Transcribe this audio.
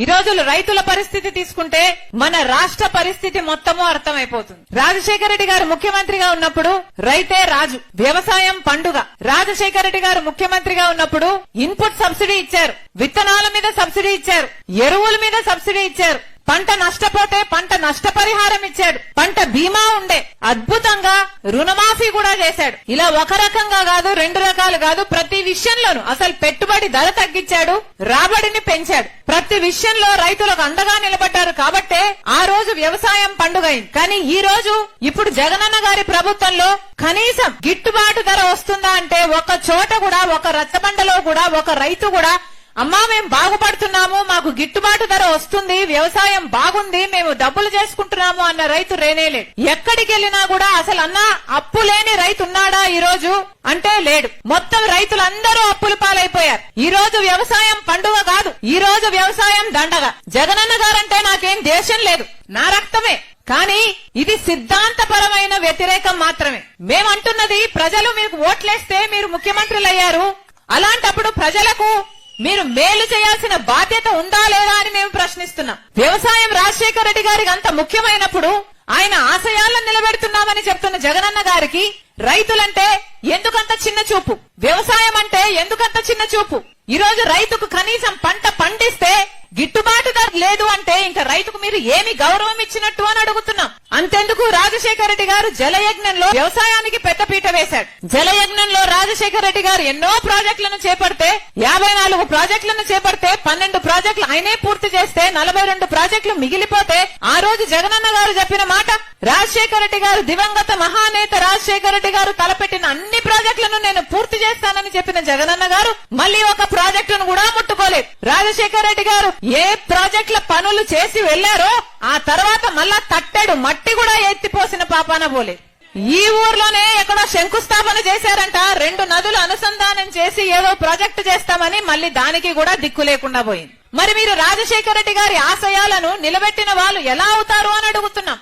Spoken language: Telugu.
ఈ రోజులు రైతుల పరిస్థితి తీసుకుంటే మన రాష్ట్ర పరిస్థితి మొత్తము అర్థమైపోతుంది. రాజశేఖర రెడ్డి గారు ముఖ్యమంత్రిగా ఉన్నప్పుడు రైతే రాజు, వ్యవసాయం పండుగ. రాజశేఖర రెడ్డి గారు ముఖ్యమంత్రిగా ఉన్నప్పుడు ఇన్పుట్ సబ్సిడీ ఇచ్చారు, విత్తనాల మీద సబ్సిడీ ఇచ్చారు, ఎరువుల మీద సబ్సిడీ ఇచ్చారు, పంట నష్టపోతే పంట నష్టపరిహారం ఇచ్చాడు, పంట బీమా ఉండే, అద్భుతంగా రుణమాఫీ కూడా చేశాడు. ఇలా ఒక రకంగా కాదు, రెండు రకాలు కాదు, ప్రతి విషయంలోనూ అసలు పెట్టుబడి ధర తగ్గించాడు, రాబడిని పెంచాడు. ప్రతి విషయంలో రైతులకు అండగా నిలబడ్డారు. కాబట్టే ఆ రోజు వ్యవసాయం పండుగ అయింది. కానీ ఈ రోజు ఇప్పుడు జగనన్న గారి ప్రభుత్వంలో కనీసం గిట్టుబాటు ధర వస్తుందా అంటే ఒక చోట కూడా, ఒక రచ్చబండలో కూడా ఒక రైతు కూడా అమ్మా మేము బాగుపడుతున్నాము, మాకు గిట్టుబాటు ధర వస్తుంది, వ్యవసాయం బాగుంది, మేము డబ్బులు చేసుకుంటున్నాము అన్న రైతు రేనేలేడు. ఎక్కడికి వెళ్ళినా కూడా అసలు అన్నా అప్పు లేని రైతు ఉన్నాడా ఈ రోజు అంటే లేడు. మొత్తం రైతులందరూ అప్పుల పాలైపోయారు. ఈ రోజు వ్యవసాయం పండుగ కాదు, ఈ రోజు వ్యవసాయం దండగ. జగనన్న గారంటే నాకేం దేశం లేదు, నా రక్తమే. కానీ ఇది సిద్ధాంతపరమైన వ్యతిరేకం మాత్రమే. మేమంటున్నది ప్రజలు మీకు ఓట్లేస్తే మీరు ముఖ్యమంత్రులయ్యారు, అలాంటప్పుడు ప్రజలకు మీరు మేలు చేయాల్సిన బాధ్యత ఉందా లేదా అని మేము ప్రశ్నిస్తున్నాం. వ్యవసాయం రాజశేఖర రెడ్డి గారికి అంత ముఖ్యమైనప్పుడు ఆయన ఆశయాలను నిలబెడుతున్నామని చెప్తున్న జగనన్న గారికి రైతులంటే ఎందుకంత చిన్న చూపు, వ్యవసాయం అంటే ఎందుకంత చిన్న చూపు? ఈ రోజు రైతుకు కనీసం పంట పండిస్తే గిట్టుబాటు ధర లేదు అంటే ఇంకా రైతుకు మీరు ఏమి గౌరవం ఇచ్చినట్టు అని అడుగుతున్నాం. అంతెందుకు రాజశేఖర రెడ్డి గారు జలయజ్ఞంలో వ్యవసాయానికి పెద్దపీట వేశాడు. జలయజ్ఞంలో రాజశేఖర రెడ్డి గారు ఎన్నో ప్రాజెక్టులను చేపడితే, 54 ప్రాజెక్టులను చేపడితే 12 ప్రాజెక్టులు ఆయనే పూర్తి చేస్తే 42 ప్రాజెక్టులు మిగిలిపోతే ఆ రోజు జగనన్న గారు చెప్పిన మాట, రాజశేఖర రెడ్డి గారు దివంగత మహానేత రాజశేఖర రెడ్డి గారు తలపెట్టిన అన్ని ప్రాజెక్టులను నేను పూర్తి చేస్తానని చెప్పిన జగనన్న గారు మళ్ళీ ఒక ప్రాజెక్టును కూడా ముట్టుకోలేదు. రాజశేఖర రెడ్డి గారు ఏ ప్రాజెక్టుల పనులు చేసి వెళ్లారో ఆ తర్వాత మళ్ళా తట్టెడు మట్టి కూడా ఎత్తిపోసిన పాపాన పోలే. ఈ ఊర్లోనే ఎక్కడో శంకుస్థాపన చేశారంట, 2 నదులు అనుసంధానం చేసి ఏదో ప్రాజెక్టు చేస్తామని, మళ్ళీ దానికి కూడా దిక్కు లేకుండా పోయింది. మరి మీరు రాజశేఖర రెడ్డి గారి ఆశయాలను నిలబెట్టిన వాళ్ళు ఎలా అవుతారు అని అడుగుతున్నాం.